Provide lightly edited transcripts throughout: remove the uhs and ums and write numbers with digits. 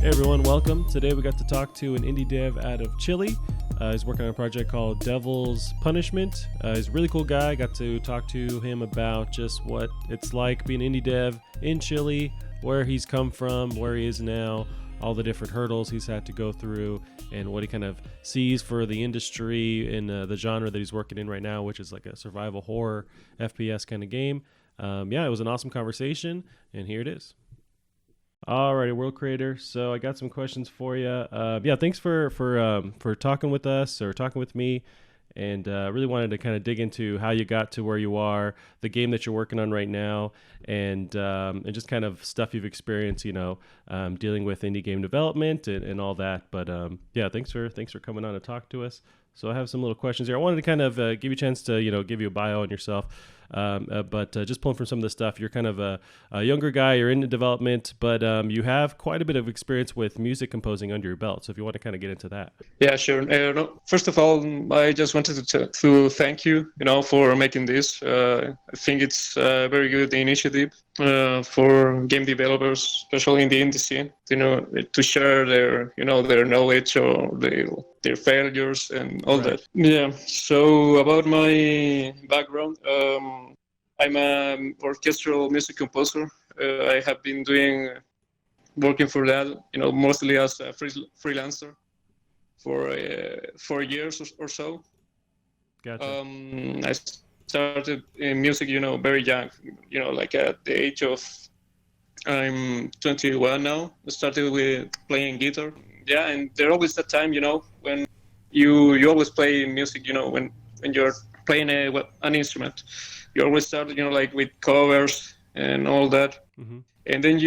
Hey everyone, welcome. Today we got to talk to an indie dev out of Chile. He's working on a project called Devils Punishment. He's a really cool guy. Got to talk to him about just what it's like being an indie dev in Chile, where he's come from, where he is now, all the different hurdles he's had to go through, and what he kind of sees for the industry in the genre that he's working in right now, which is like a survival horror FPS kind of game. It was an awesome conversation, and here it is. Alrighty, World Creator. So I got some questions for you. Thanks for talking with us or talking with me, and really wanted to kind of dig into how you got to where you are, the game that you're working on right now, and just kind of stuff you've experienced, dealing with indie game development and all that. But thanks for coming on to talk to us. So I have some little questions here. I wanted to kind of give you a chance to give you a bio on yourself. But just pulling from some of the stuff, you're kind of a younger guy, you're into development, but you have quite a bit of experience with music composing under your belt. So if you want to kind of get into that. Yeah, sure. First of all, I just wanted to thank you, for making this. I think it's a very good initiative for game developers, especially in the indie scene, to share their knowledge or their failures and all that. Yeah. So about my background, I'm an orchestral music composer. I have been working for that, mostly as a freelancer for 4 years or so. Gotcha. I started in music, very young, like at the age of, I'm 21 now. I started with playing guitar. Yeah, and there always that time, when you always play music, when you're playing an instrument, you always start, like with covers and all that. Mm-hmm. And then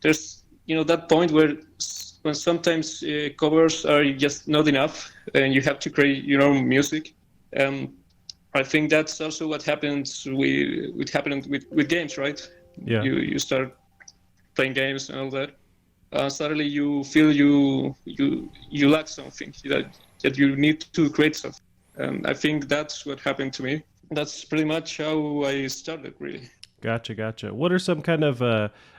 there's, that point when sometimes covers are just not enough and you have to create your own music. I think that's also what happens with games, right? Yeah. You start playing games and all that. Suddenly you feel you lack something, that you need to create something. And I think that's what happened to me. That's pretty much how I started, really. Gotcha. What are some kind of,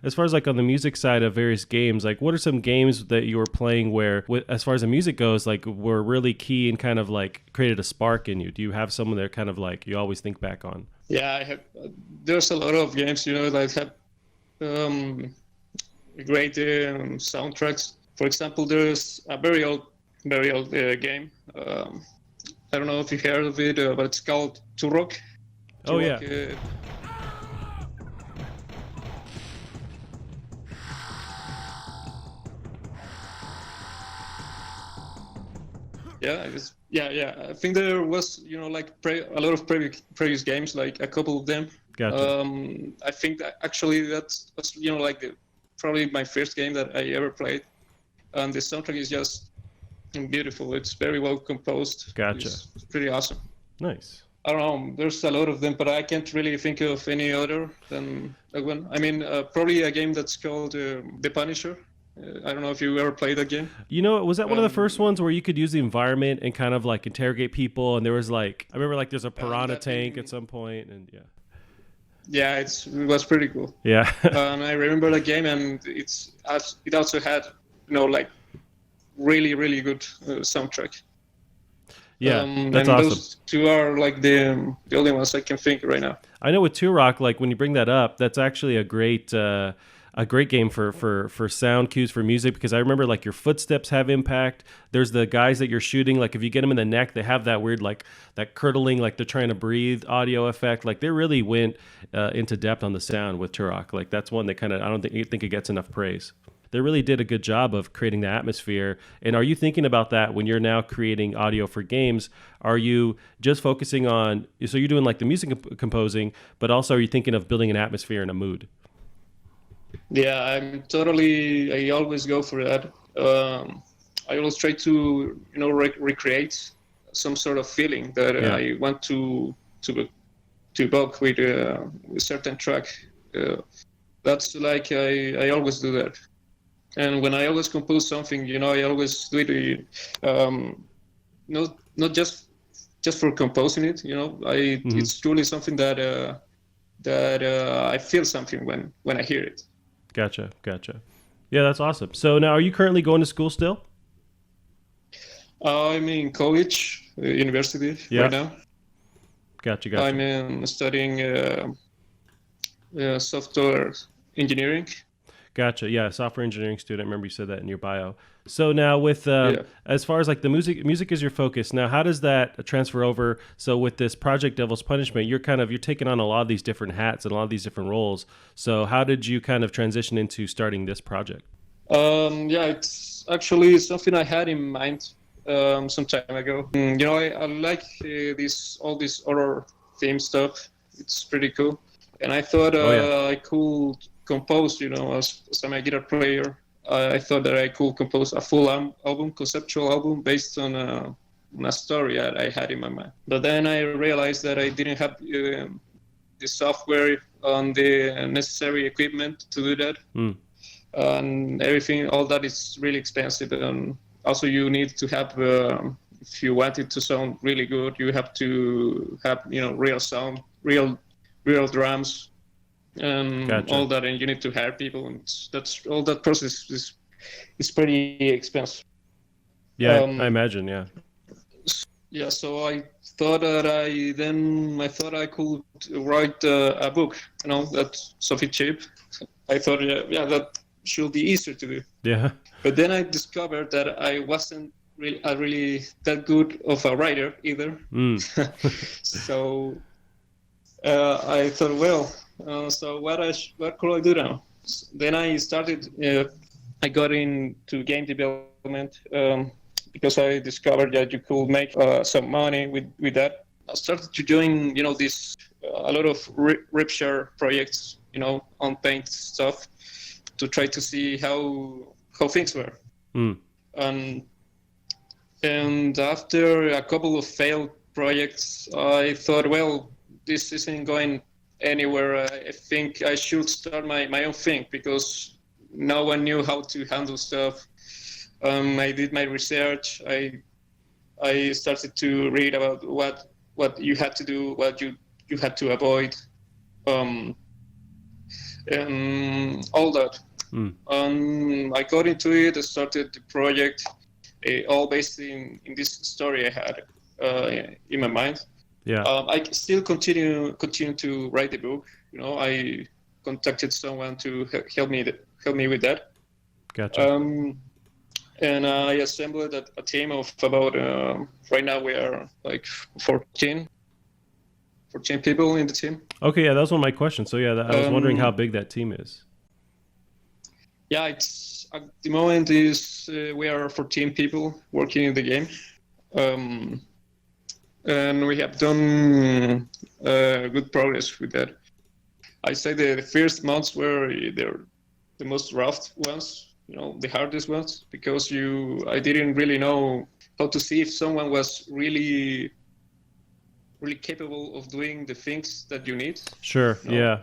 as far as like on the music side of various games, like what are some games that you were playing where, as far as the music goes, like were really key and kind of like created a spark in you? Do you have someone that kind of like you always think back on? Yeah, I have. There's a lot of games, that have great soundtracks. For example, there's a very old game. I don't know if you heard of it, but it's called Turok. Oh, yeah. Yeah. I think there was, like a lot of previous games, like a couple of them. Gotcha. I think that actually that's like probably my first game that I ever played, and the soundtrack is just beautiful. It's very well composed. Gotcha. It's pretty awesome. Nice. I don't know. There's a lot of them, but I can't really think of any other than that one. I mean, probably a game that's called The Punisher. I don't know if you ever played that game. Was that one of the first ones where you could use the environment and kind of like interrogate people? And there was like, I remember like there's a piranha tank at some point, and yeah. Yeah, it was pretty cool. Yeah. And I remember the game, and it also had like really, really good soundtrack. Yeah, that's awesome. Those two are like the only ones I can think right now. I know with Turok, like when you bring that up, that's actually a great game for sound cues for music, because I remember like your footsteps have impact. There's the guys that you're shooting, like if you get them in the neck, they have that weird like that curdling, like they're trying to breathe audio effect. Like they really went into depth on the sound with Turok. Like that's one that kind of I don't think it gets enough praise. They really did a good job of creating the atmosphere. And are you thinking about that when you're now creating audio for games? Are you just focusing on, so you're doing like the music composing, but also are you thinking of building an atmosphere and a mood? Yeah, I always go for that. I always try to, recreate some sort of feeling that I want to evoke with a certain track. That's like, I always do that. And when I always compose something, I always do it, not just for composing it. It's truly something that I feel something when I hear it. Gotcha. Yeah, that's awesome. So now, are you currently going to school still? I'm in college, university right Yeah, now. gotcha, gotcha. I'm studying software engineering. Gotcha. Yeah, software engineering student. I remember you said that in your bio. So now, with Yeah. as far as like the music is your focus. Now, how does that transfer over? So with this project Devil's Punishment, you're taking on a lot of these different hats and a lot of these different roles. So how did you kind of transition into starting this project? Yeah, it's actually something I had in mind some time ago. I like this all this horror theme stuff. It's pretty cool, and I thought Oh yeah, I could compose. As I'm a guitar player, I thought that I could compose a full album, conceptual album based on a story that I had in my mind. But then I realized that I didn't have the software and the necessary equipment to do that, mm, and everything. All that is really expensive, and also you need to have. If you want it to sound really good, you have to have real sound, real drums, and gotcha. all that, and you need to hire people, and that's all that process is pretty expensive. Yeah, I Um, imagine. Yeah, yeah, so I thought I could write a book, that's something cheap. I thought, yeah, that should be easier to do. yeah. But then I discovered that I wasn't really that good of a writer either. Mm, So I thought, well, so what could I do now? Then I started. I got into game development because I discovered that you could make some money with that. I started to join, this a lot of rip-share projects, on paint stuff, to try to see how things were. mm. And and after a couple of failed projects, I thought, well, this isn't going anywhere. I think I should start my own thing because no one knew how to handle stuff. I did my research. I started to read about what you had to do, what you had to avoid, um, and all that. Mm. I got into it. I started the project, all based in this story I had in my mind. Yeah, I still continue to write the book. I contacted someone to help me with that. gotcha. Um, and I assembled a team of about right now we are like 14 people in the team. Okay, yeah, that was one of my questions. So yeah, I was wondering how Um, big that team is. yeah, it's at the moment is we are 14 people working in the game. Um, and we have done good progress with that. I say the first months were the most rough ones, the hardest ones, because I didn't really know how to see if someone was really capable of doing the things that you need. Sure. You know, Yeah.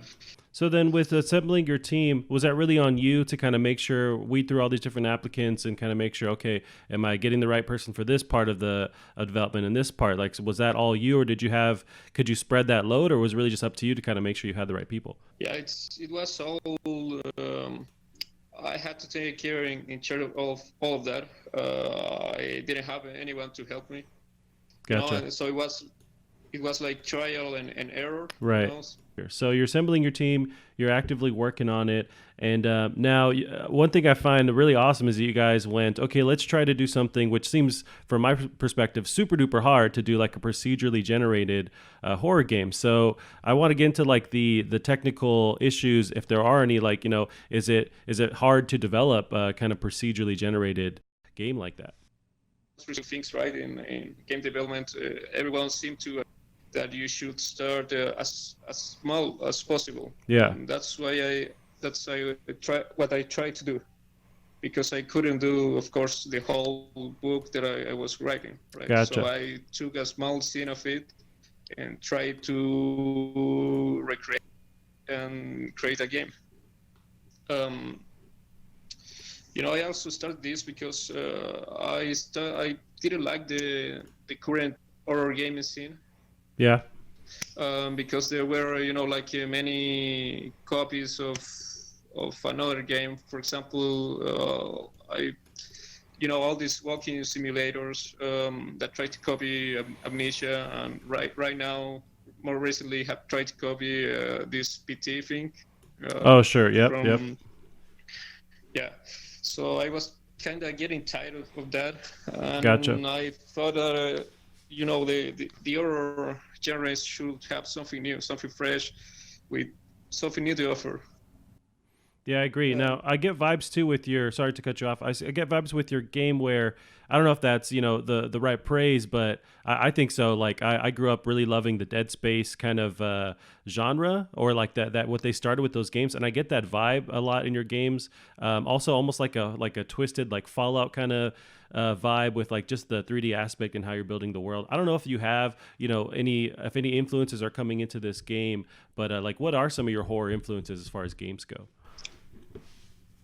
So then, with assembling your team, was that really on you to kind of make sure weed through all these different applicants and kind of make sure, okay, am I getting the right person for this part of the development and this part? Like, was that all you, or could you spread that load, or was it really just up to you to kind of make sure you had the right people? yeah, it was all. I had to take care in charge of all of that. I didn't have anyone to help me, Gotcha. and so it was like trial and error. Right. So you're assembling your team, you're actively working on it, and now one thing I find really awesome is that you guys went, okay, let's try to do something which seems, from my perspective, super duper hard to do, like a procedurally generated horror game. So I want to get into like the technical issues, if there are any. Like, is it hard to develop a kind of procedurally generated game like that? Things right in game development. Everyone seemed to that you should start as small as possible. Yeah. And that's what I try to do, because I couldn't do, of course, the whole book that I was writing. Right. So Gotcha. I took a small scene of it and tried to recreate and create a game. Um, I also started this because I didn't like the current horror gaming scene, Yeah. because there were like many copies of another game. For example, all these walking simulators that try to copy Amnesia, and right now, more recently, have tried to copy this PT thing. Oh, sure. Yep. Yep. From Yeah, so I was kind of getting tired of that, Gotcha. and I thought that the horror genres should have something new, something fresh, with something new to offer. Yeah, I agree. Now, I get vibes too with your. Sorry to cut you off. I get vibes with your game where I don't know if that's the right praise, but I think so. Like I grew up really loving the Dead Space kind of genre, or like that what they started with those games, and I get that vibe a lot in your games. Also, almost like a twisted like Fallout kind of vibe with like just the 3D aspect and how you're building the world. I don't know if you have any influences are coming into this game, but like what are some of your horror influences as far as games go?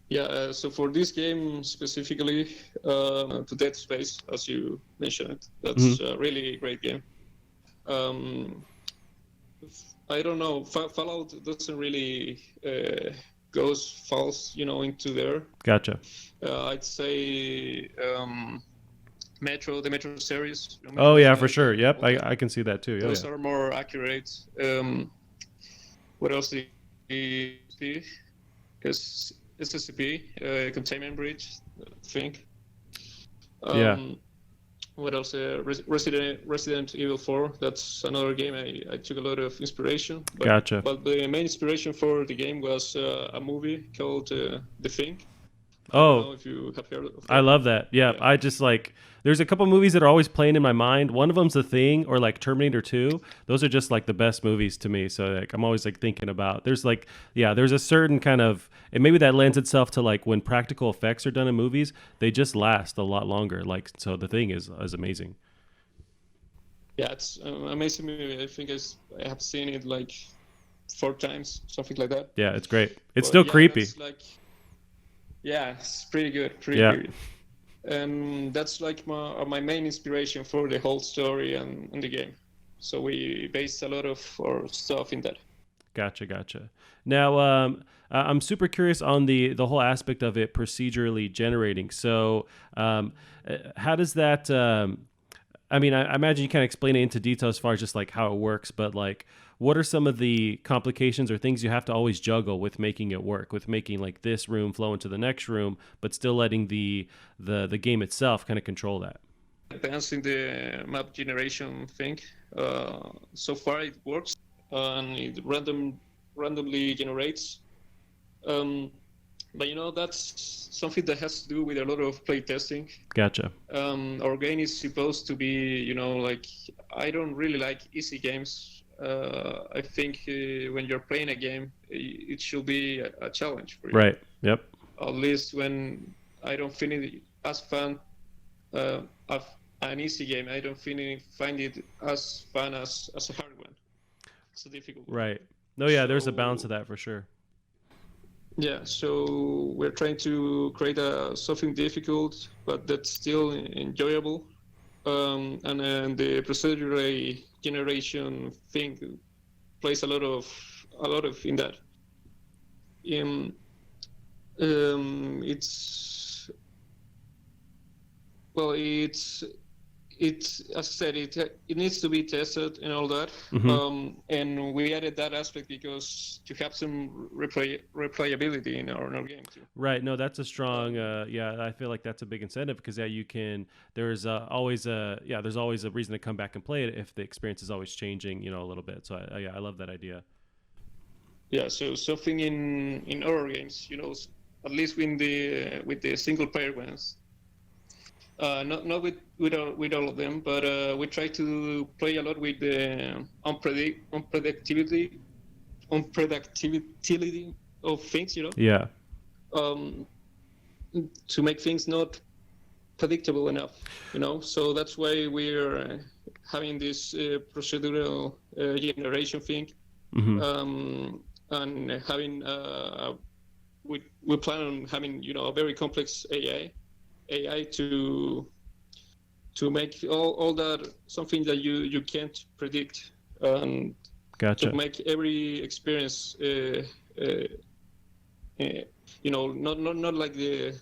Yeah, so for this game specifically, to Dead Space, as you mentioned, that's a really great game. I don't know, Fallout doesn't really goes false, into there. Gotcha. I'd say the Metro series. Oh yeah, for sure. Yep, I can see that too. Those are more accurate. What else do you see? SCP, Containment Breach, I think. Yeah. What else? Resident Evil 4. That's another game I took a lot of inspiration. Gotcha. But the main inspiration for the game was a movie called The Thing. Oh, I don't know if you have heard of that. I love that. Yeah, I just like there's a couple movies that are always playing in my mind. One of them's The Thing, or like Terminator 2. Those are just like the best movies to me. So like I'm always like thinking about there's a certain kind of, and maybe that lends itself to like when practical effects are done in movies, they just last a lot longer. Like so The Thing is amazing. Yeah, it's an amazing movie. I think I have seen it like 4 times, something like that. Yeah, it's great. It's still creepy. Yeah, it's pretty good. Pretty good. And that's like my main inspiration for the whole story and the game. So we based a lot of our stuff in that. Gotcha. Now, I'm super curious on the whole aspect of it procedurally generating. So, how does that? I mean, I imagine you can't explain it into detail as far as just like how it works, but like, what are some of the complications or things you have to always juggle with making it work, with making like this room flow into the next room, but still letting the game itself kind of control that? Depends in the map generation thing. So far it works, and it randomly generates. But that's something that has to do with a lot of play testing. Gotcha. Our game is supposed to be, like I don't really like easy games. I think when you're playing a game, it should be a challenge for you. Right. Yep. At least when I don't find it as fun of an easy game, I don't find it as fun as a hard one. It's a difficult one. Right. No, yeah, there's a balance of that for sure. Yeah, so we're trying to create something difficult, but that's still enjoyable. And then the procedural generation thing plays a lot of in that. It's as I said, it needs to be tested and all that. Mm-hmm. And we added that aspect because to have some replayability in our game too. Right. No, that's a strong. I feel like that's a big incentive because you can. There's always a reason to come back and play it if the experience is always changing, a little bit. So I love that idea. Yeah. So something in horror games, at least with the single player ones. Not with all of them, but we try to play a lot with the unpredictability of things, Yeah. To make things not predictable enough, So that's why we're having this procedural generation thing, Mm-hmm. and having we plan on having a very complex AI to make all that something that you can't predict, and Gotcha. to make every experience not like the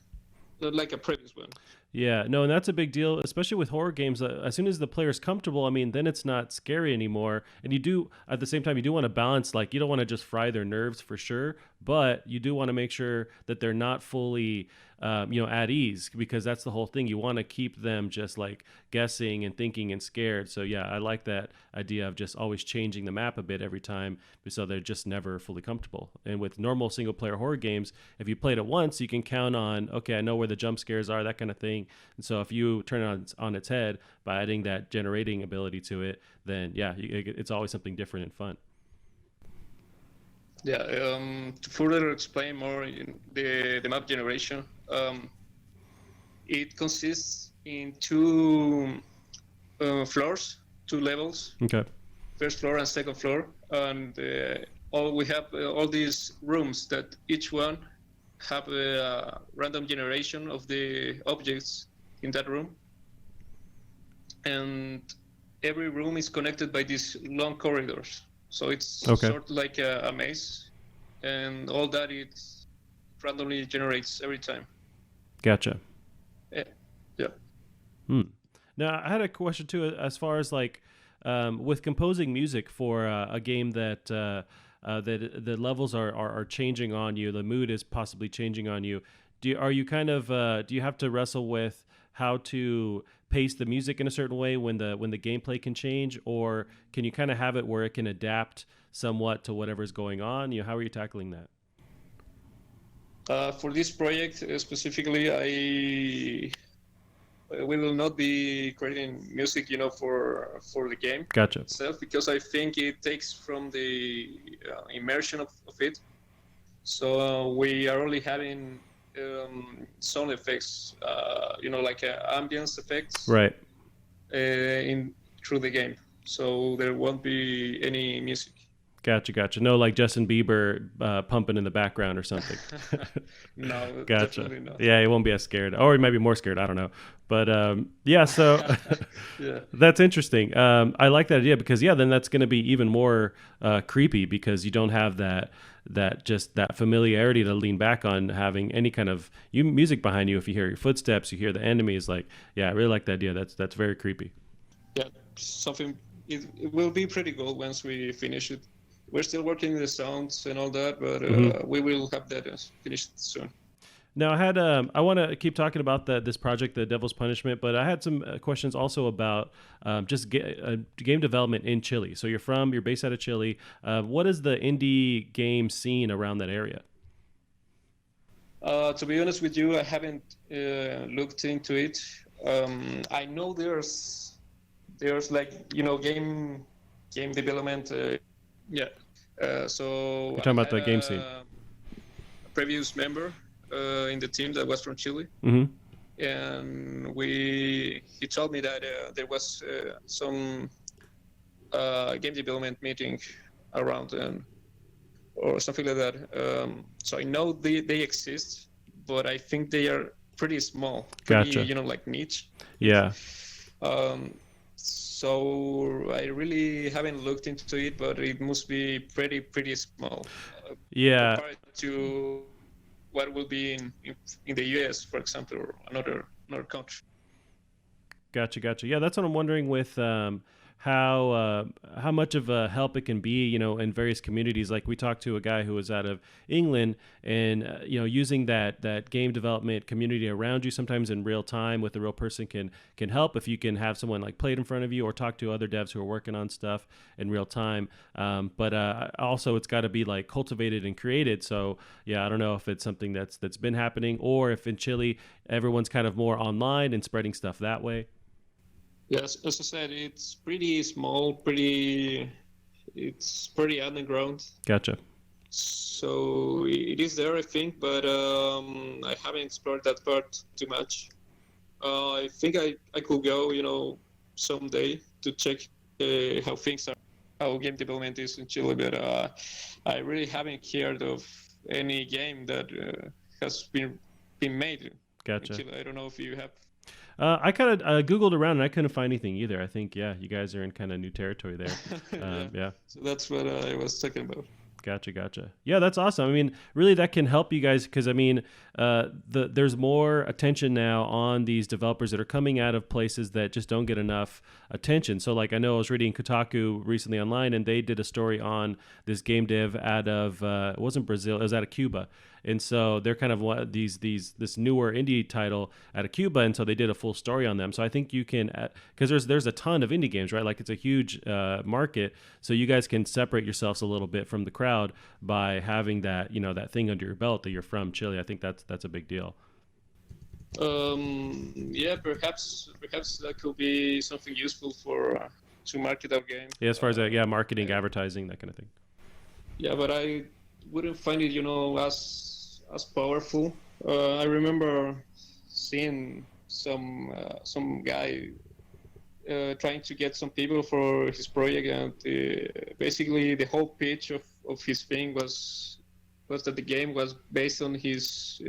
not like a previous one. Yeah, no, and that's a big deal, especially with horror games. As soon as the player's comfortable, I mean, then it's not scary anymore. And you do, at the same time, you do want to balance, like, you don't want to just fry their nerves for sure, but you do want to make sure that they're not fully, at ease, because that's the whole thing. You want to keep them just like guessing and thinking and scared. So, yeah, I like that idea of just always changing the map a bit every time so they're just never fully comfortable. And with normal single player horror games, if you played it once, you can count on, okay, I know where the jump scares are, that kind of thing. And so if you turn it on its head by adding that generating ability to it, then yeah, it's always something different and fun. Yeah. To further explain more in the map generation, it consists in two floors, two levels. Okay. First floor and second floor, and we have all these rooms that each one have a random generation of the objects in that room, and every room is connected by these long corridors. So it's Okay. sort of like a maze, and all that it randomly generates every time. Gotcha. Yeah. Now I had a question too, as far as like with composing music for a game that that the levels are changing on you, the mood is possibly changing on you. Are you kind of do you have to wrestle with how to pace the music in a certain way when the gameplay can change, or can you kind of have it where it can adapt somewhat to whatever's going on? How are you tackling that? For this project specifically, we will not be creating music, for the game Gotcha. itself, because I think it takes from the immersion of it. So we are only having sound effects, like ambience effects, Right. in through the game. So there won't be any music. Gotcha. No, like Justin Bieber pumping in the background or something. No, Gotcha. definitely not. Yeah, he won't be as scared, or he might be more scared. I don't know, but yeah. So Yeah. that's interesting. I like that idea because then that's going to be even more creepy because you don't have that familiarity to lean back on, having any kind of music behind you. If you hear your footsteps, you hear the enemies. Like, yeah, I really like the idea. That's very creepy. Yeah, something. It will be pretty cool once we finish it. We're still working the sounds and all that, but we will have that finished soon. Now, I want to keep talking about this project, the Devil's Punishment, but I had some questions also about just game development in Chile. So you're based out of Chile. What is the indie game scene around that area? To be honest with you, I haven't looked into it. I know there's like game development. Yeah. So You're talking about the game scene. A previous member in the team that was from Chile, Mm-hmm. and he told me that there was some game development meeting around or something like that. So I know they exist, but I think they are pretty small, Gotcha. like niche. Yeah. So I really haven't looked into it, but it must be pretty small. Yeah. Compared to what will be in the US, for example, or another country. Gotcha. Yeah, that's what I'm wondering with how much of a help it can be, in various communities. Like we talked to a guy who was out of England, and using that game development community around you, sometimes in real time with a real person can help if you can have someone like play it in front of you or talk to other devs who are working on stuff in real time. But also it's got to be like cultivated and created. So yeah, I don't know if it's something that's been happening, or if in Chile everyone's kind of more online and spreading stuff that way. Yes, as I said, it's pretty small, it's pretty underground. Gotcha. So it is there, I think, but I haven't explored that part too much. I think I could go, someday to check how game development is in Chile, but I really haven't heard of any game that has been made Gotcha. in Chile. I don't know if you have. I kind of Googled around and I couldn't find anything either. I think, you guys are in kind of new territory there. Yeah. So that's what I was talking about. Gotcha. Yeah, that's awesome. I mean, really, that can help you guys because I mean, there's more attention now on these developers that are coming out of places that just don't get enough attention. So, like, I know I was reading Kotaku recently online, and they did a story on this game dev out of it wasn't Brazil, it was out of Cuba, and so they're kind of this newer indie title out of Cuba, and so they did a full story on them. So I think you can because there's a ton of indie games, right? Like it's a huge market, so you guys can separate yourselves a little bit from the crowd by having that that thing under your belt that you're from Chile. I think that's a big deal. Yeah, perhaps that could be something useful for to market our game. Yeah, as far as marketing, advertising, that kind of thing. Yeah, but I wouldn't find it, as powerful. I remember seeing some guy trying to get some people for his project, and basically the whole pitch of his thing was that the game was based on his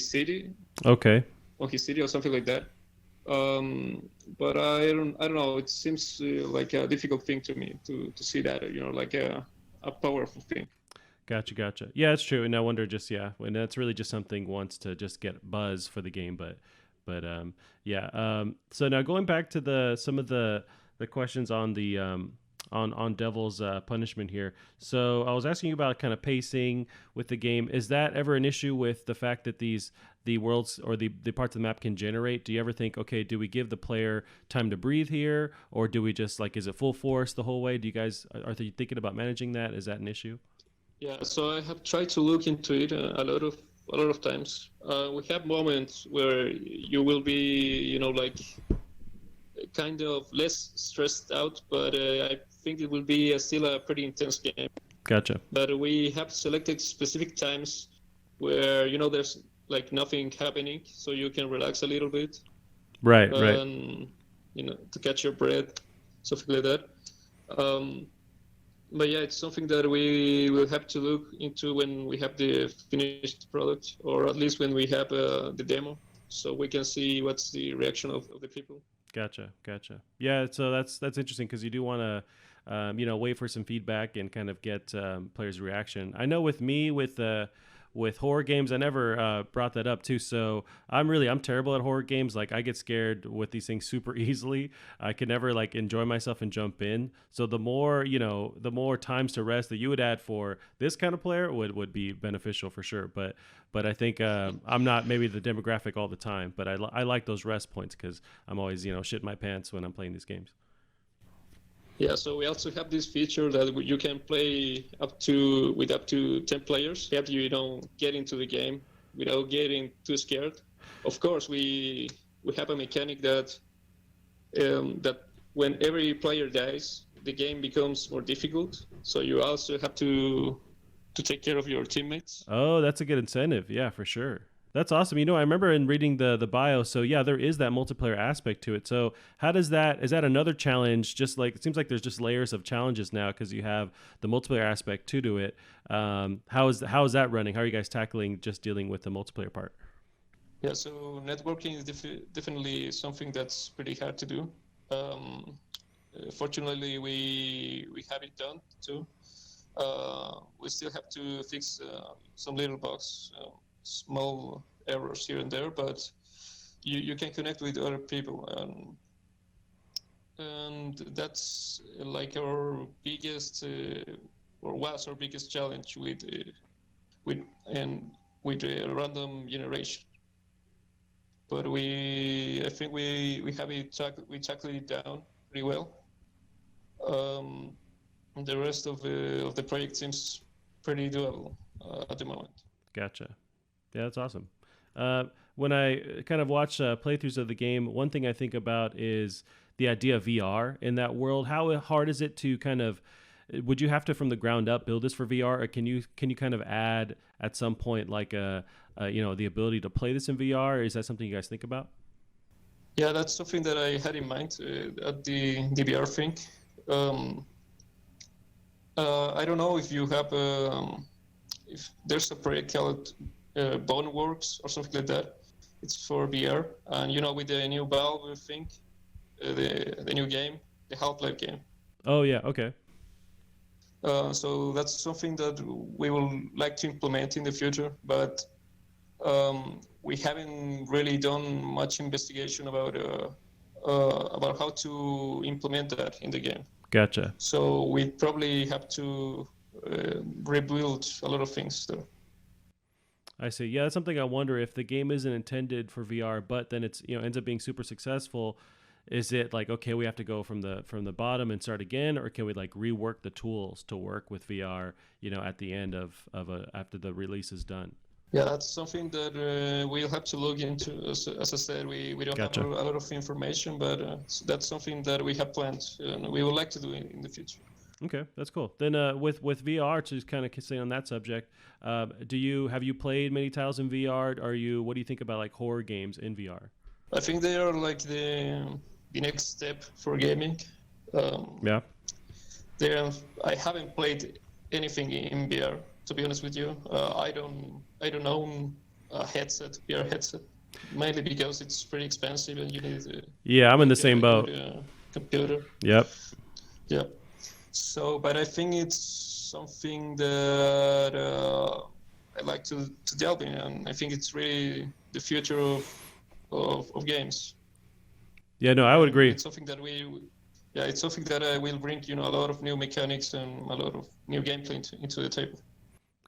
city. Okay. On his city or something like that. But I don't know. It seems like a difficult thing to me to see that, like a powerful thing. Gotcha. Yeah, it's true. And I wonder when that's really just something wants to just get buzz for the game, but so now going back to some of the questions on the on Devil's Punishment here. So I was asking you about kind of pacing with the game. Is that ever an issue with the fact that the worlds or the parts of the map can generate? Do you ever think, okay, do we give the player time to breathe here, or do we just is it full force the whole way? Do you guys are you thinking about managing that? Is that an issue? Yeah, so I have tried to look into it a lot of times. We have moments where you will be, kind of less stressed out, but I think it will be still a pretty intense game. Gotcha. But we have selected specific times where there's nothing happening, so you can relax a little bit. Right. To catch your breath, something like that. But yeah, it's something that we will have to look into when we have the finished product, or at least when we have the demo, so we can see what's the reaction of the people. Gotcha. Yeah, so that's interesting because you do want to, wait for some feedback and kind of get players' reaction. I know with me with horror games, I never brought that up too. So I'm terrible at horror games. Like I get scared with these things super easily. I can never enjoy myself and jump in. So the more times to rest that you would add for this kind of player would be beneficial for sure. But I think I'm not maybe the demographic all the time, but I like those rest points because I'm always shitting my pants when I'm playing these games. Yeah, so we also have this feature that you can play up to 10 players. You have to, get into the game without getting too scared. Of course, we have a mechanic that when every player dies, the game becomes more difficult. So you also have to take care of your teammates. Oh, that's a good incentive. Yeah, for sure. That's awesome. I remember in reading the bio, so yeah, there is that multiplayer aspect to it. So how is that another challenge? Just it seems like there's just layers of challenges now because you have the multiplayer aspect to it. How is that running? How are you guys tackling just dealing with the multiplayer part? Yeah, so networking is definitely something that's pretty hard to do. Fortunately, we have it done too. We still have to fix some little bugs. Small errors here and there, but you can connect with other people, and that's our biggest or was our biggest challenge with random generation. But I think we have we tackled it down pretty well. And the rest of the project seems pretty doable at the moment. Gotcha. Yeah, that's awesome. When I kind of watch playthroughs of the game, one thing I think about is the idea of VR in that world. How hard is it to would you have to from the ground up build this for VR, or can you kind of add at some point the ability to play this in VR? Is that something you guys think about? Yeah, that's something that I had in mind at the VR thing. I don't know if you have if there's a project called Boneworks or something like that. It's for VR, and with the new Valve thing, the new game, the Half-Life game. Oh yeah, okay. So that's something that we will like to implement in the future, but we haven't really done much investigation about how to implement that in the game. Gotcha. So we probably have to rebuild a lot of things there. I see. Yeah, that's something I wonder if the game isn't intended for VR, but then it's ends up being super successful. Is it like, okay, we have to go from the bottom and start again, or can we like rework the tools to work with VR? At the end of after the release is done. Yeah, that's something that we'll have to look into. As I said, we don't Gotcha. have a lot of information, but that's something that we have planned and we would like to do in the future. Okay, that's cool. Then with VR, to just kind of stay on that subject, have you played many titles in VR? What do you think about like horror games in VR? I think they are like the next step for gaming. Yeah. I haven't played anything in VR, to be honest with you. I don't own a VR headset, mainly because it's pretty expensive and you need Yeah, I'm in the same boat. Computer. Yep. Yeah. So, but I think it's something that I like to delve in, and I think it's really the future of games. Yeah, no, I would agree. It's something that it's something that will bring a lot of new mechanics and a lot of new gameplay into the table.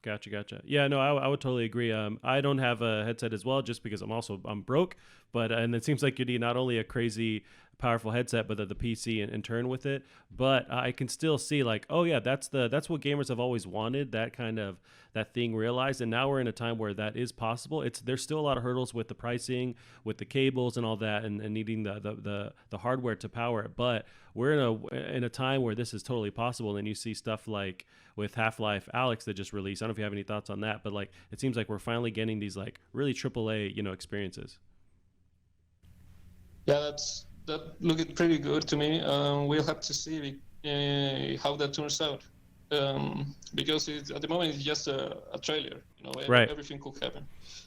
Gotcha. Yeah, no, I would totally agree. I don't have a headset as well, just because I'm broke. But and it seems like you need not only a crazy powerful headset, but the PC in turn with it. But I can still see like, oh yeah, that's what gamers have always wanted. That thing realized, and now we're in a time where that is possible. There's still a lot of hurdles with the pricing, with the cables and all that, and needing the hardware to power it. But we're in a time where this is totally possible. And you see stuff like with Half-Life Alyx that just released. I don't know if you have any thoughts on that, but like it seems like we're finally getting these like really AAA experiences. Yeah, that looked pretty good to me. We'll have to see how that turns out. Because at the moment it's just a trailer. Right. Everything could happen.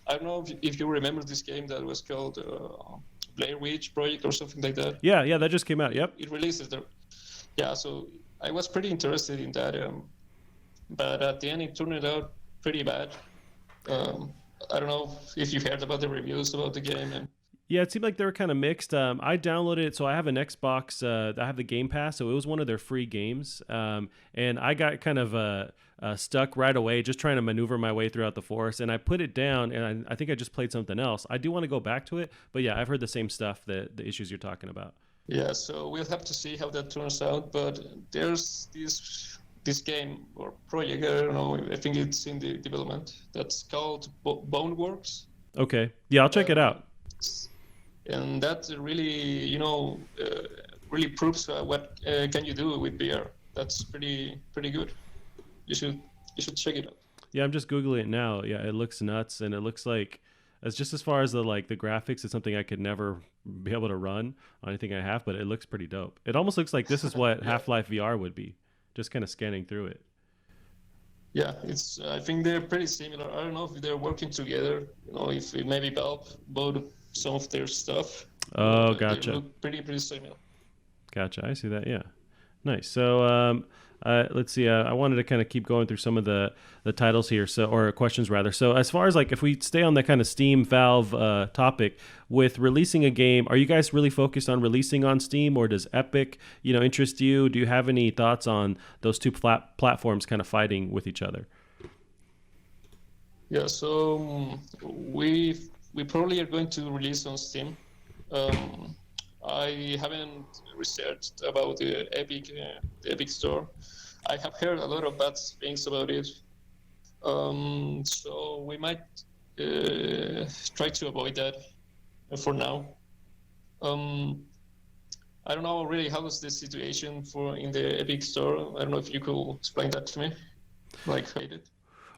I don't know if you remember this game that was called Blair Witch Project or something like that. Yeah, that just came out. Yep. It releases there. Yeah, so I was pretty interested in that, but at the end it turned out pretty bad. I don't know if you heard about the reviews about the game. Yeah, it seemed like they were kind of mixed. I downloaded it, so I have an Xbox. I have the Game Pass, so it was one of their free games. And I got kind of stuck right away, just trying to maneuver my way throughout the forest. And I put it down, and I think I just played something else. I do want to go back to it, but yeah, I've heard the same stuff, the issues you're talking about. Yeah, so we'll have to see how that turns out. But there's this game or project, I don't know, I think it's in the development, that's called Boneworks. Okay, yeah, I'll check it out. And that really, really proves what can you do with VR. That's pretty good. You should check it out. Yeah, I'm just Googling it now. Yeah, it looks nuts, and it looks like, as far as the graphics, it's something I could never be able to run on anything I have, but it looks pretty dope. It almost looks like this is what Yeah. Half-Life VR would be, just kind of scanning through it. Yeah, I think they're pretty similar. I don't know if they're working together. If maybe Valve bought some of their stuff. Oh, They gotcha. look pretty similar. Gotcha. I see that. Yeah. Nice. So let's see. I wanted to kind of keep going through some of the titles here, or questions rather. So as far as like if we stay on that kind of Steam Valve topic with releasing a game, are you guys really focused on releasing on Steam, or does Epic interest you? Do you have any thoughts on those two platforms kind of fighting with each other? Yeah, so we probably are going to release on Steam. I haven't researched about the Epic Store. I have heard a lot of bad things about it. So we might try to avoid that for now. I don't know really how is the situation in the Epic Store. I don't know if you could explain that to me. Like how it.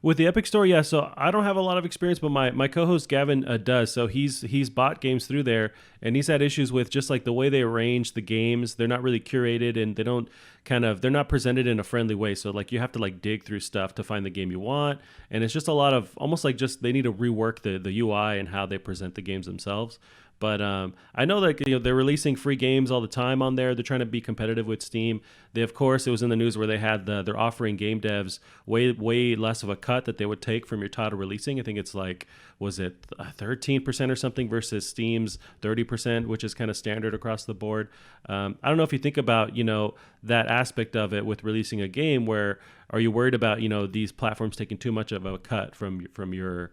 With the Epic Store, yeah. So I don't have a lot of experience, but my co-host Gavin does. So he's bought games through there, and he's had issues with just like the way they arrange the games. They're not really curated, and they're not presented in a friendly way. So like you have to like dig through stuff to find the game you want, and it's just a lot of almost like just they need to rework the UI and how they present the games themselves. But I know that they're releasing free games all the time on there. They're trying to be competitive with Steam. They, of course, it was in the news where they had they're offering game devs way less of a cut that they would take from your title releasing. I think it's like, was it 13% or something versus Steam's 30%, which is kind of standard across the board. I don't know if you think about that aspect of it with releasing a game. Where are you worried about these platforms taking too much of a cut from the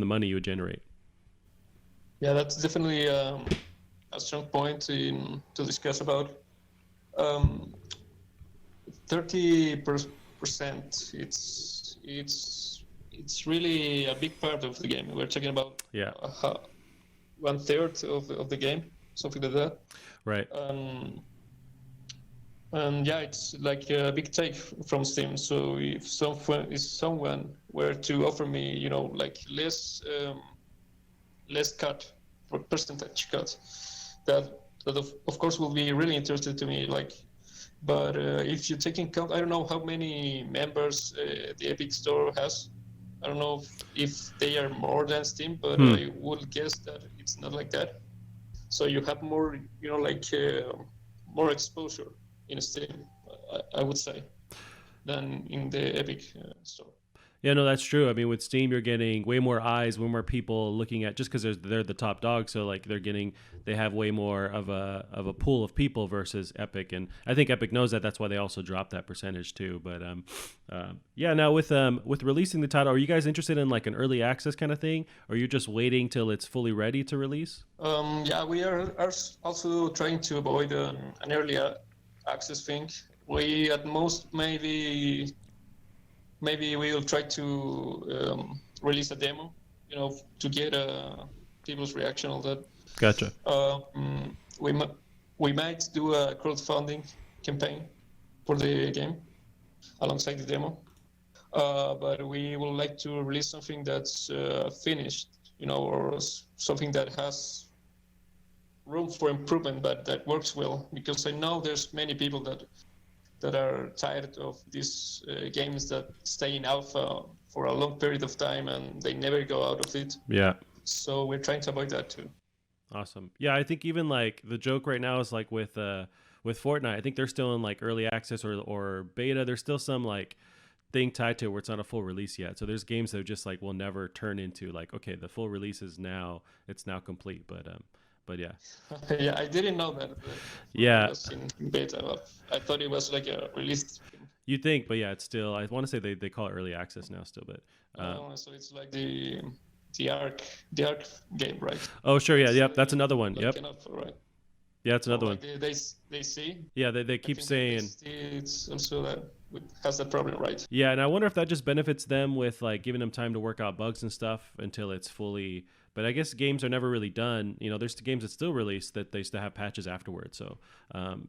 money you would generate? Yeah, that's definitely a strong point to discuss about. 30%. It's really a big part of the game. We're talking about 1/3 of the game, something like that. Right. And yeah, it's like a big take from Steam. So if someone were to offer me, like less cut, or percentage cut, that of course will be really interested to me. But if you take in account, I don't know how many members the Epic Store has. I don't know if they are more than Steam, but I would guess that it's not like that. So you have more, more exposure in Steam, I would say, than in the Epic Store. Yeah, no, that's true. I mean, with Steam, you're getting way more eyes, way more people looking at, just because they're the top dog. So like they have way more of a pool of people versus Epic, and I think Epic knows that. That's why they also dropped that percentage too. But yeah, now with releasing the title, are you guys interested in like an early access kind of thing, or are you just waiting till it's fully ready to release? Yeah, we are also trying to avoid an early access thing. We at most maybe we will try to release a demo, to get people's reaction on that. Gotcha. We might do a crowdfunding campaign for the game alongside the demo, but we would like to release something that's finished, or something that has room for improvement, but that works well. Because I know there's many people that are tired of these games that stay in alpha for a long period of time and they never go out of it. Yeah. So we're trying to avoid that too. Awesome. Yeah, I think even like the joke right now is like with Fortnite, I think they're still in like early access or beta. There's still some like thing tied to it where it's not a full release yet. So there's games that just like will never turn into like, okay, the full release is now complete. But yeah. Yeah, I didn't know that. Yeah. It was in beta. I thought it was like a release. You think, but yeah, it's still. I want to say they call it early access now, still, but. So it's like the Ark game, right? Oh sure, yeah, yep, that's another one. Like Yep. Right. Yeah, it's another one. They see. Yeah, they keep saying. It's also that has that problem, right? Yeah, and I wonder if that just benefits them with like giving them time to work out bugs and stuff until it's fully. But I guess games are never really done. There's the games that still release that they still have patches afterwards. So,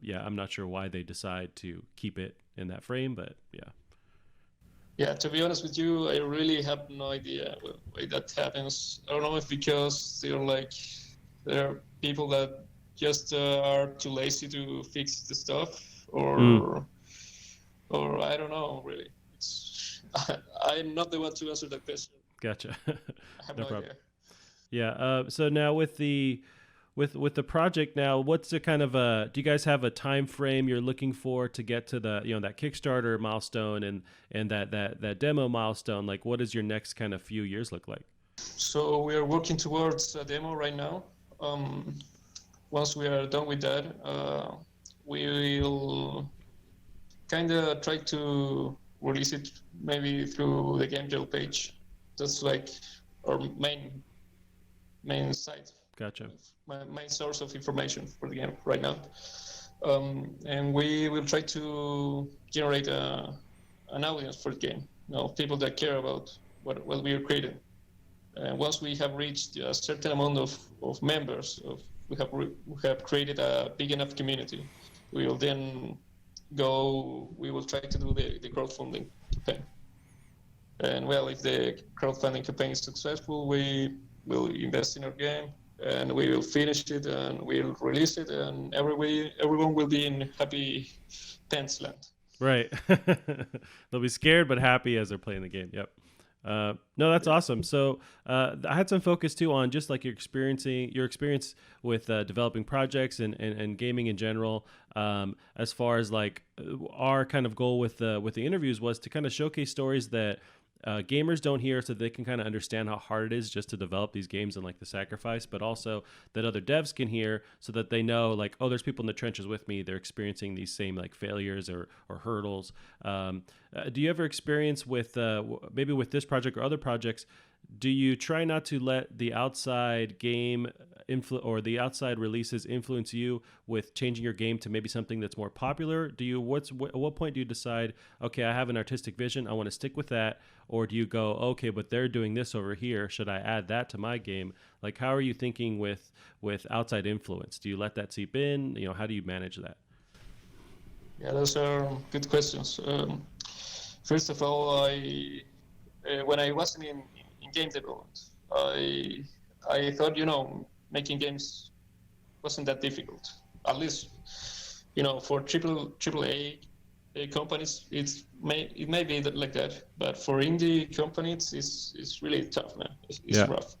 yeah, I'm not sure why they decide to keep it in that frame, but yeah. Yeah, to be honest with you, I really have no idea why that happens. I don't know if because there are people that just are too lazy to fix the stuff, or I don't know really. I'm not the one to answer that question. Gotcha. I have no idea. Yeah. So now with the project now, what's the kind of do you guys have a time frame you're looking for to get to the that Kickstarter milestone and that demo milestone? Like, what does your next kind of few years look like? So we are working towards a demo right now. Once we are done with that, we will kind of try to release it maybe through the game jail page. That's like our main site. Gotcha. My main source of information for the game right now. And we will try to generate an audience for the game. People that care about what we are creating. And once we have reached a certain amount of members, we have created a big enough community, we will then we will try to do the crowdfunding campaign. And well, if the crowdfunding campaign is successful, we will invest in our game and we will finish it and we'll release it, and everyone will be in happy pants land. Right. They'll be scared but happy as they're playing the game. Yep. No, that's awesome. So I had some focus too on just like your experience with developing projects and gaming in general. As far as like our kind of goal with the interviews was to kind of showcase stories that gamers don't hear, so they can kind of understand how hard it is just to develop these games and like the sacrifice, but also that other devs can hear so that they know like, oh, there's people in the trenches with me. They're experiencing these same like failures or hurdles. Do you ever experience with maybe with this project or other projects? Do you try not to let the outside game or the outside releases influence you with changing your game to maybe something that's more popular? At what point do you decide, okay, I have an artistic vision, I want to stick with that, or do you go, okay, but they're doing this over here, should I add that to my game? Like, how are you thinking with outside influence? Do you let that seep in? How do you manage that? Yeah, those are good questions. First of all, when I wasn't in game development, I thought making games wasn't that difficult. At least for triple A companies, it may be like that, but for indie companies, it's really tough, man. It's rough.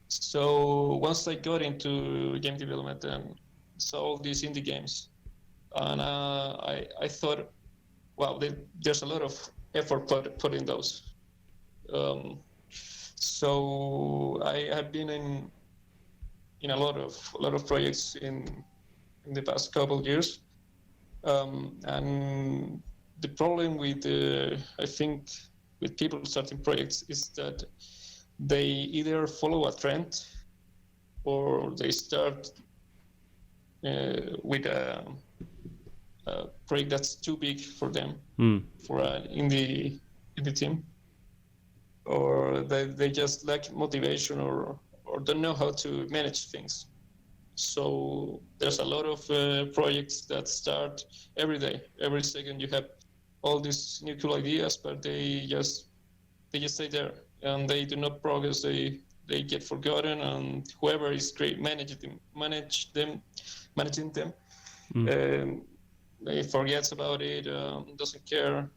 So once I got into game development and saw all these indie games, and I thought, wow, there's a lot of effort put in those. So I have been in a lot of projects in the past couple of years, and the problem with I think with people starting projects is that they either follow a trend or they start with a project that's too big for them, for an indie team, or they just lack motivation or don't know how to manage things. So there's a lot of projects that start every day, every second. You have all these new cool ideas, but they just stay there and they do not progress. They get forgotten, and whoever is managing them, they forgets about it, doesn't care,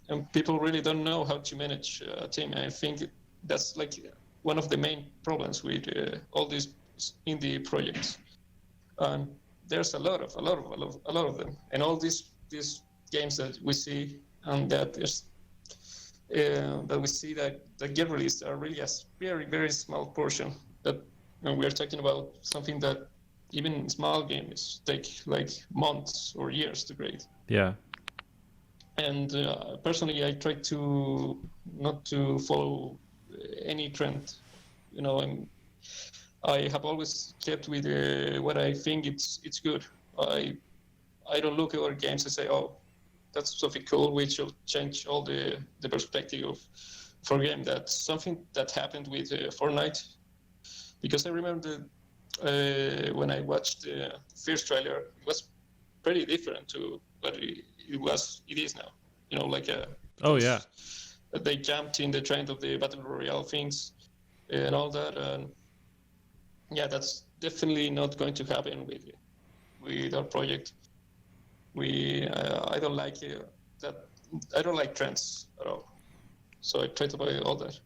and people really don't know how to manage a team. And I think that's like one of the main problems with all these indie projects. And there's a lot of them, and all these games that we see and that we see that get released are really a very, very small portion. That we are talking about something that even small games take like months or years to create. Yeah. And personally, I try to not to follow any trend. I have always kept with what I think it's good. I don't look at our games and say, oh, that's something cool. We should change all the perspective for a game. That's something that happened with Fortnite, because I remember when I watched the first trailer, it was pretty different to what it is now. They jumped in the trend of the battle royale things and all that, and yeah, that's definitely not going to happen with our project. I don't like that. I don't like trends at all, so I try to avoid all that.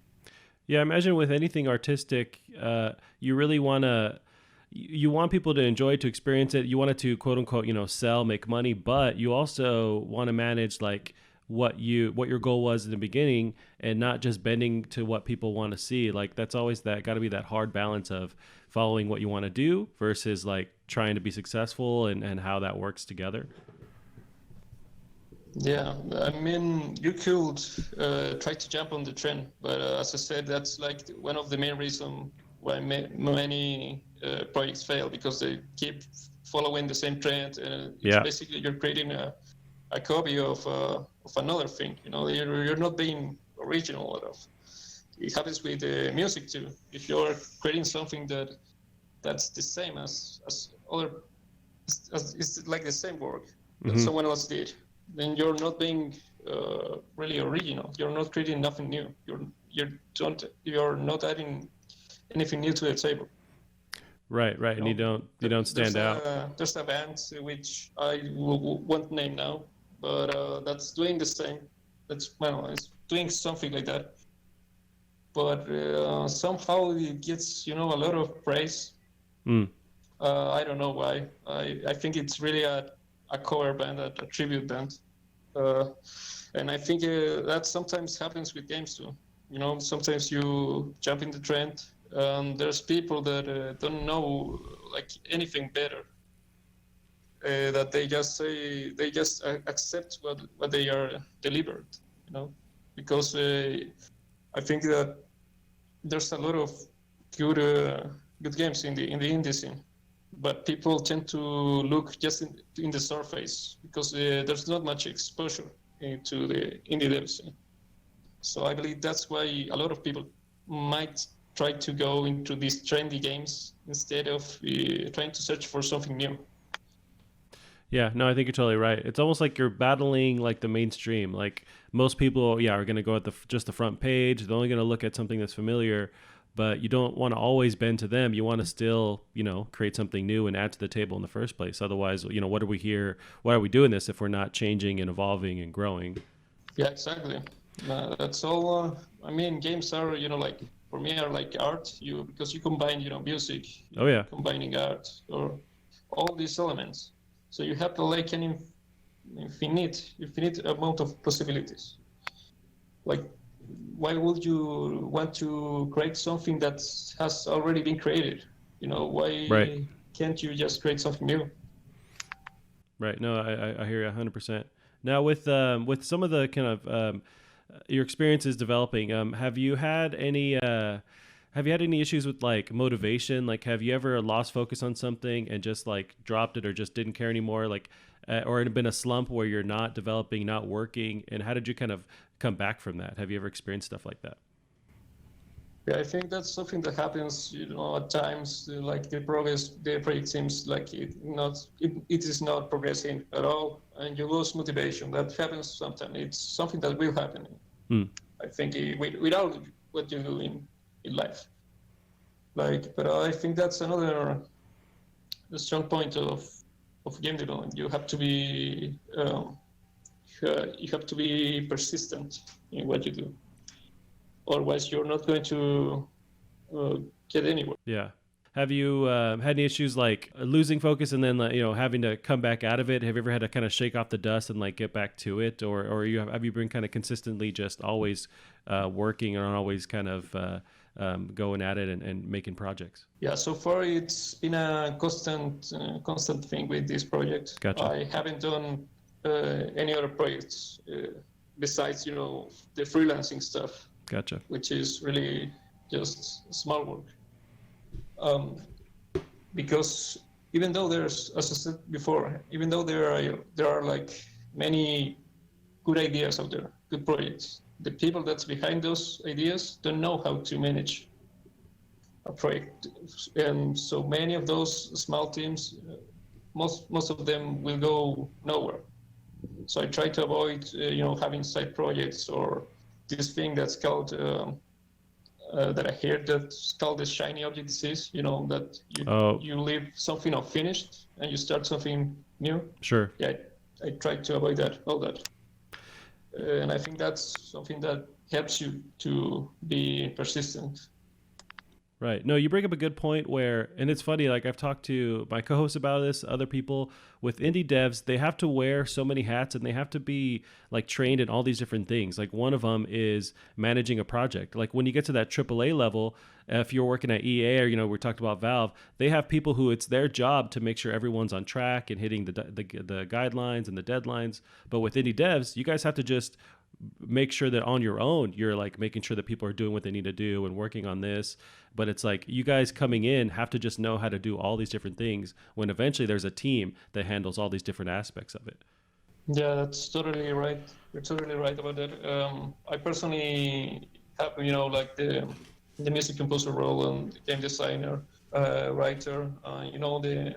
Yeah, I imagine with anything artistic, you really you want people to enjoy it, to experience it. You want it to quote unquote, sell, make money, but you also want to manage like what your goal was in the beginning, and not just bending to what people want to see. Like that's always got to be that hard balance of following what you want to do versus like trying to be successful and how that works together. Yeah, I mean, you could try to jump on the trend, but as I said, that's like one of the main reasons why many projects fail, because they keep following the same trend, and it's basically you're creating a copy of another thing. You're not being original enough. It happens with music too. If you're creating something that's the same as other, it's like the same work that someone else did, then you're not being really original. You're not creating nothing new. You're not adding anything new to the table. Right, and you don't stand out. There's a band which I won't name now, but that's doing the same. that's well, it's doing something like that. But somehow it gets a lot of praise. Mm. I don't know why. I think it's really a cover band, a tribute band. Uh, and I think that sometimes happens with games too. Sometimes you jump in the trend, and there's people that don't know like anything better. That they just accept what they are delivered. Because I think that there's a lot of good good games in the indie scene, but people tend to look just in the surface because there's not much exposure into the indie dev scene. So I believe that's why a lot of people might try to go into these trendy games instead of trying to search for something new. Yeah, no, I think you're totally right. It's almost like you're battling like the mainstream. Like most people, yeah, are going to go at just the front page. They're only going to look at something that's familiar, but you don't want to always bend to them. You want to still, create something new and add to the table in the first place. Otherwise, what are we here? Why are we doing this if we're not changing and evolving and growing? Yeah, exactly. That's all. I mean, games are, like for me, are like art. Because you combine, music, Oh yeah, combining art or all these elements. So you have like an infinite amount of possibilities. Like, why would you want to create something that has already been created? right, Why can't you just create something new? right. No, I hear you 100%. Now with some of the kind of your experiences developing, have you had any issues with like motivation? Like, have you ever lost focus on something and just like dropped it or just didn't care anymore? Like, or it been a slump where you're not developing, not working, and how did you kind of come back from that? Have you ever experienced stuff like that? Yeah, I think that's something that happens, at times. Like the project seems like it is not progressing at all, and you lose motivation. That happens sometimes. It's something that will happen. Hmm. I think without what you do in life. But I think that's another strong point of game development. You have to be persistent in what you do. Otherwise, you're not going to uh, get anywhere. Yeah. Have you had any issues like losing focus and then having to come back out of it? Have you ever had to kind of shake off the dust and like get back to it, or have you been kind of consistently just always working and always kind of going at it and making projects? Yeah, so far it's been a constant thing with this project. Gotcha. I haven't done any other projects besides the freelancing stuff, Gotcha. which is really just small work. Um, because even though there's, as I said before, even though there are like many good ideas out there, good projects, the people that's behind those ideas don't know how to manage a project, and so many of those small teams, most of them will go nowhere. So I try to avoid, having side projects or this thing that's called. That I heard that's called the shiny object disease. That Oh, you leave something unfinished and you start something new. sure. Yeah, I try to avoid all that, and I think that's something that helps you to be persistent. Right. No, you bring up a good point and it's funny, like I've talked to my co hosts about this, other people with indie devs, they have to wear so many hats and they have to be like trained in all these different things. Like one of them is managing a project. Like when you get to that AAA level, if you're working at EA or, we talked about Valve, they have people who it's their job to make sure everyone's on track and hitting the guidelines and the deadlines. But with indie devs, you guys have to just make sure that on your own you're like making sure that people are doing what they need to do and working on this, but it's like you guys coming in have to just know how to do all these different things when eventually there's a team that handles all these different aspects of it. Yeah, that's totally right. You're totally right about that. I personally have, like the music composer role and the game designer, writer, the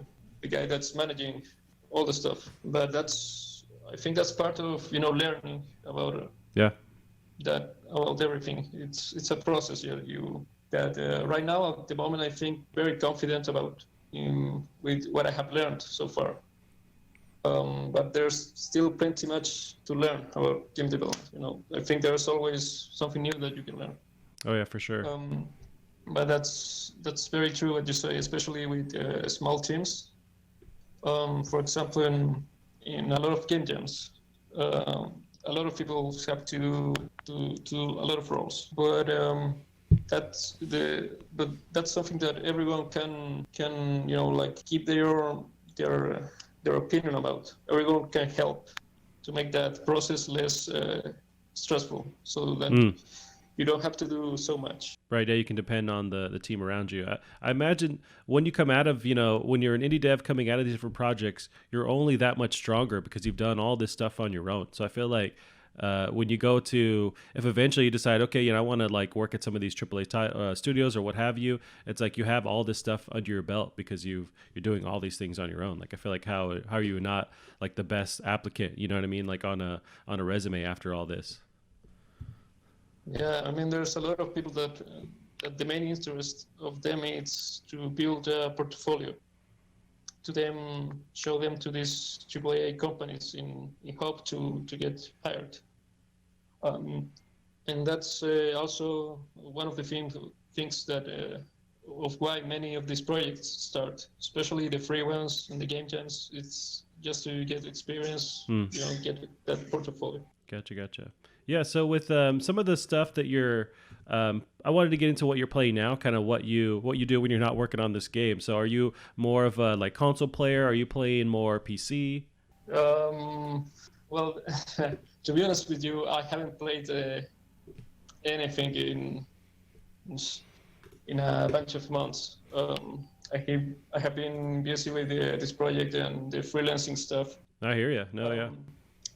guy that's managing all the stuff. But I think that's part of, learning about Yeah. that, about everything. It's a process. Right now at the moment I think very confident about with what I have learned so far. But there's still plenty much to learn about game development. I think there's always something new that you can learn. Oh yeah, for sure. But that's very true what you say, especially with small teams. For example, in a lot of game jams, a lot of people have to do a lot of roles, but that's something that everyone can like keep their opinion about. Everyone can help to make that process less stressful, so that you don't have to do so much. Right, yeah, you can depend on the team around you. I imagine when you come out of, when you're an indie dev coming out of these different projects, you're only that much stronger because you've done all this stuff on your own. So I feel like when you go to, if eventually you decide, okay, I want to like work at some of these AAA studios or what have you, it's like you have all this stuff under your belt because you're doing all these things on your own. Like I feel like how are you not like the best applicant? You know what I mean? Like on a resume after all this. Yeah, I mean, there's a lot of people that the main interest of them is to build a portfolio, to show them to these AAA companies in hope to get hired. And that's also one of the things that of why many of these projects start, especially the free ones and the game jams. It's just to get experience, get that portfolio. Gotcha. Yeah, so with some of the stuff that you're, I wanted to get into what you're playing now, kind of what you do when you're not working on this game. So are you more of a like console player? Are you playing more PC? Well, to be honest with you, I haven't played anything in a bunch of months. I have been busy with this project and the freelancing stuff. I hear you. No, yeah.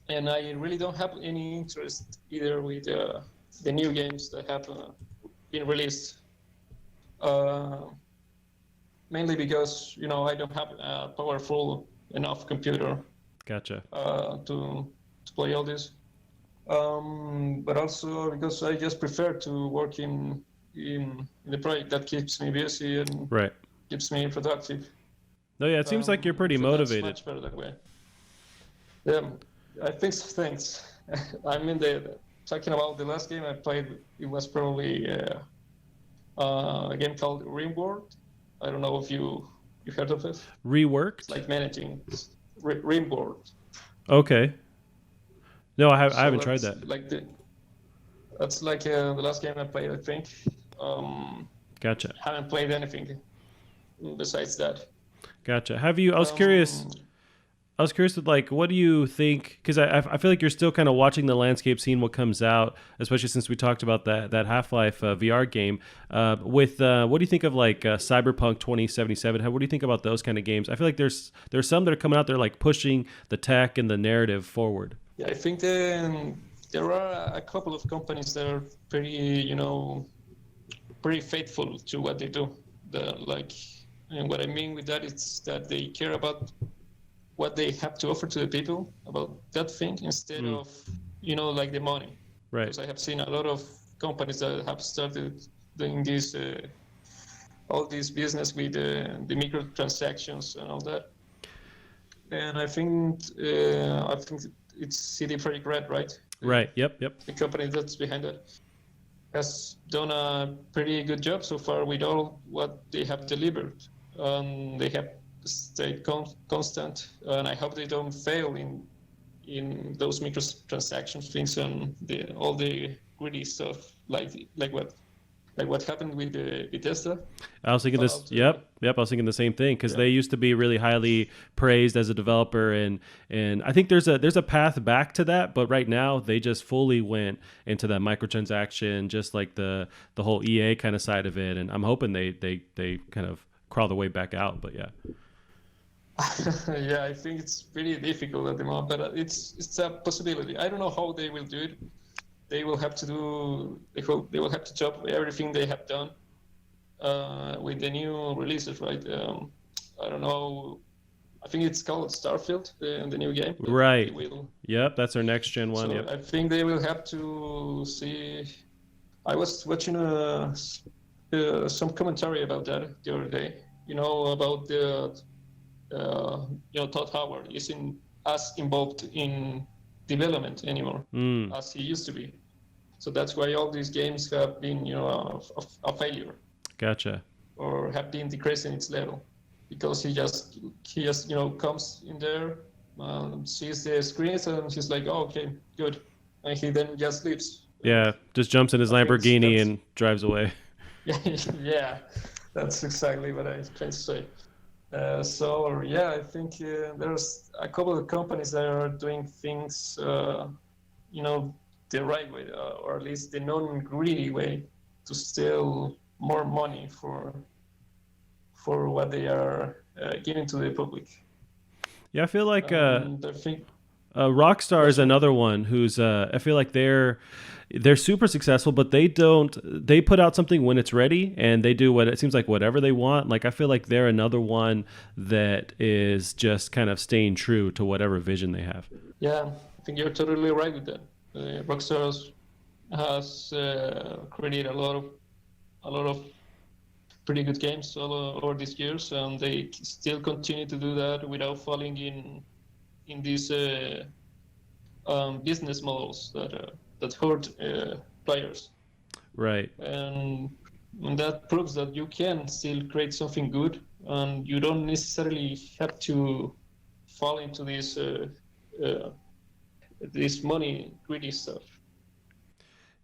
And I really don't have any interest either with the new games that have been released. Mainly because I don't have a powerful enough computer. Gotcha. To play all this. But also because I just prefer to work in the project that keeps me busy and keeps me productive. No, yeah, it seems like you're pretty motivated. Much better that way. Yeah. I think so, thanks. I mean, talking about the last game I played, it was probably a game called Rimworld. I don't know if you heard of it. Reworked? It's like managing Rimworld. Okay. No, I haven't tried that. That's like the last game I played, I think. Gotcha. Haven't played anything besides that. Gotcha. Have you? I was curious with like, what do you think? Because I feel like you're still kind of watching the landscape, seeing what comes out, especially since we talked about that Half-Life VR game. What do you think of like Cyberpunk 2077? What do you think about those kind of games? I feel like there's some that are coming out there like pushing the tech and the narrative forward. Yeah, I think there are a couple of companies that are pretty faithful to what they do. And what I mean with that is that they care about what they have to offer to the people about that thing instead of like the money. Right. Because I have seen a lot of companies that have started doing this all this business with the microtransactions and all that. And I think it's CD Projekt Red, right? Right. Yep. The company that's behind it has done a pretty good job so far with all what they have delivered. They have stayed constant, and I hope they don't fail in those microtransactions things and all the greedy stuff like what happened with Bethesda. I was thinking this. Yep. I was thinking the same thing because they used to be really highly praised as a developer, and I think there's a path back to that. But right now, they just fully went into that microtransaction, just like the whole EA kind of side of it. And I'm hoping they kind of crawl the way back out. But yeah. Yeah, I think it's pretty difficult at the moment, but it's a possibility. I don't know how they will do it. They will have to chop everything they have done with the new releases, right? I don't know. I think it's called Starfield, the new game. Right. Yep, that's our next gen one. So yep. I think they will have to see. I was watching some commentary about that the other day. About the Todd Howard using as involved in development anymore as he used to be. So that's why all these games have been, a failure Gotcha. or have been decreasing its level, because he just comes in there, sees the screens, and he's like, oh, okay, good, and he then just leaves. Yeah, just jumps in his I think Lamborghini that's and drives away. yeah, that's exactly what I was trying to say. I think there's a couple of companies that are doing things, the right way, or at least the non-greedy way, to steal more money for what they are giving to the public. Yeah, I feel like And I think, Rockstar is yes, another one who's I feel like they're super successful, but they put out something when it's ready, and they do what it seems like whatever they want. Like I feel like they're another one that is just kind of staying true to whatever vision they have. yeah, I think you're totally right with that. Rockstar has created a lot of pretty good games over these years, and they still continue to do that without falling in these business models that hurt players. Right. And that proves that you can still create something good, and you don't necessarily have to fall into this money greedy stuff.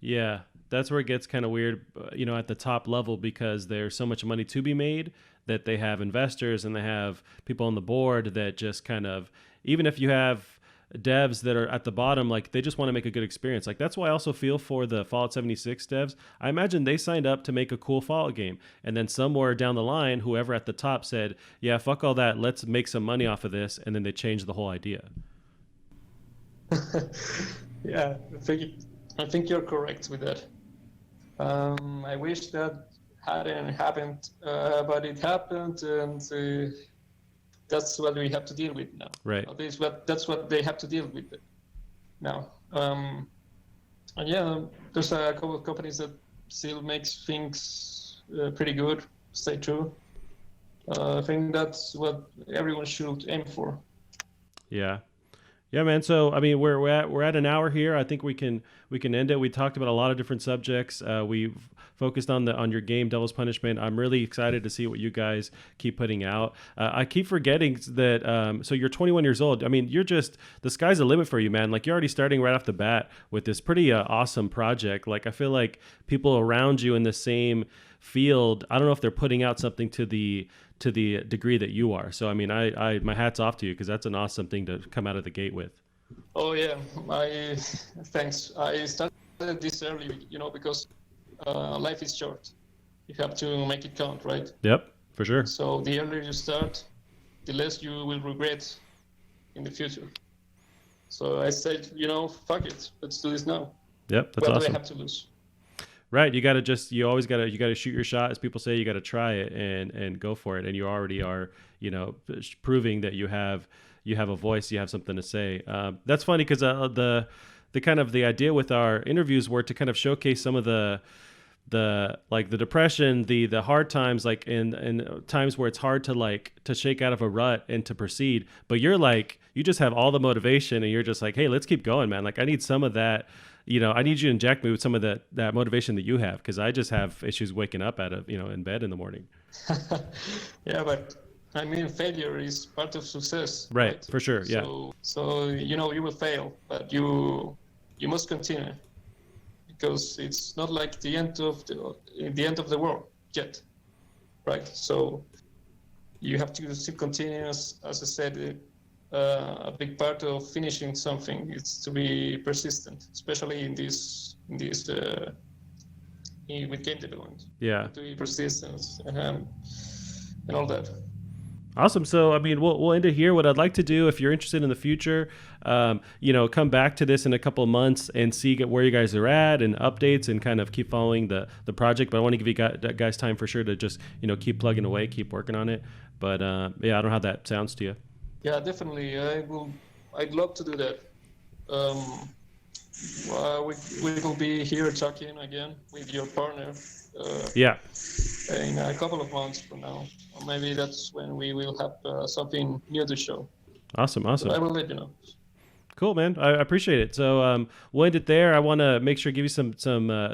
Yeah, that's where it gets kind of weird, at the top level, because there's so much money to be made that they have investors and they have people on the board that just kind of, even if you have devs that are at the bottom, like they just want to make a good experience. Like that's why I also feel for the Fallout 76 devs. I imagine they signed up to make a cool Fallout game, and then somewhere down the line, whoever at the top said, "Yeah, fuck all that. Let's make some money off of this," and then they changed the whole idea. Yeah, I think you're correct with that. I wish that hadn't happened, but it happened, and that's what we have to deal with now. Right. At least that's what they have to deal with now. And yeah, there's a couple of companies that still makes things pretty good. Stay true. I think that's what everyone should aim for. Yeah. Yeah, man. So I mean, we're at an hour here. I think we can end it. We talked about a lot of different subjects. We've focused on your game, Devil's Punishment. I'm really excited to see what you guys keep putting out. I keep forgetting that. So you're 21 years old. I mean, the sky's the limit for you, man. Like you're already starting right off the bat with this pretty awesome project. Like I feel like people around you in the same field, I don't know if they're putting out something to the degree that you are. So I mean, I my hat's off to you, because that's an awesome thing to come out of the gate with. Oh yeah, thanks. I started this early, because life is short. You have to make it count, right? Yep, for sure. So the earlier you start, the less you will regret in the future. So I said, fuck it, let's do this now. Yep, that's what awesome. do I have to lose? Right, you always gotta shoot your shot, as people say. You gotta try it and go for it, and you already are, proving that you have a voice, you have something to say. That's funny, because the kind of the idea with our interviews were to kind of showcase some of the like the depression, the hard times, like in times where it's hard to shake out of a rut and to proceed. But you're like, you just have all the motivation, and you're just like, hey, let's keep going, man. Like I need some of that. I need you to inject me with some of that motivation that you have, because I just have issues waking up in bed in the morning. Yeah, but I mean, failure is part of success. Right? For sure. Yeah. So you will fail, but you must continue, because it's not like the end of the world yet, right? So you have to still continue. As I said, a big part of finishing something is to be persistent, especially in this with game development. Yeah. To be persistent and all that. Awesome. So, I mean, we'll end it here. What I'd like to do, if you're interested in the future, come back to this in a couple of months and see where you guys are at and updates, and kind of keep following the project. But I want to give you guys time for sure to just, keep plugging away, keep working on it. But I don't know how that sounds to you. Yeah, definitely. I'd love to do that. We will be here talking again with your partner. Yeah. In a couple of months from now, or maybe that's when we will have something new to show. Awesome. So I will let you know. Cool, man. I appreciate it. So we'll end it there. I want to make sure give you some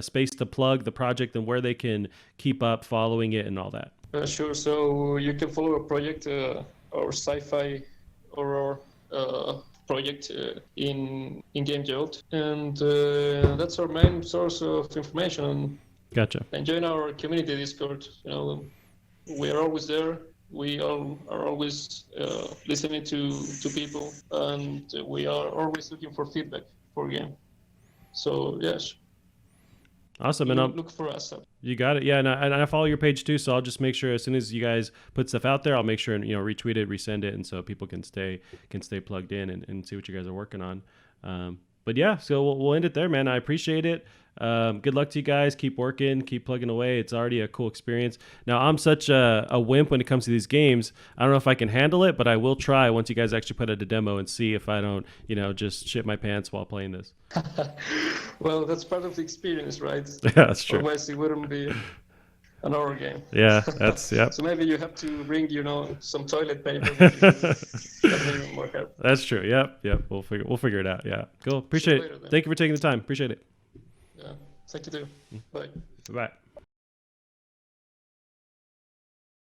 space to plug the project and where they can keep up following it and all that. Sure. So you can follow our project, our sci-fi horror project in Game Jolt, and that's our main source of information. Gotcha. And join our community Discord. We are always there. We all are always listening to people, and we are always looking for feedback for game. So yes. Awesome. And look for us. You got it. Yeah, and I follow your page too, so I'll just make sure as soon as you guys put stuff out there, I'll make sure and retweet it, resend it, and so people can stay plugged in and see what you guys are working on. But yeah, so we'll end it there, man. I appreciate it. Good luck to you guys. Keep working, keep plugging away. It's already a cool experience. Now, I'm such a wimp when it comes to these games. I don't know if I can handle it, but I will try once you guys actually put out a demo and see if I don't, just shit my pants while playing this. Well, that's part of the experience, right? Yeah, that's true. Otherwise, it wouldn't be an horror game. Yeah, that's yep. So maybe you have to bring, some toilet paper. That even more help. That's true. Yep. We'll figure it out. Yeah, cool. Appreciate it. Thank you for taking the time. Appreciate it. Yeah, thank you too. Bye. Bye.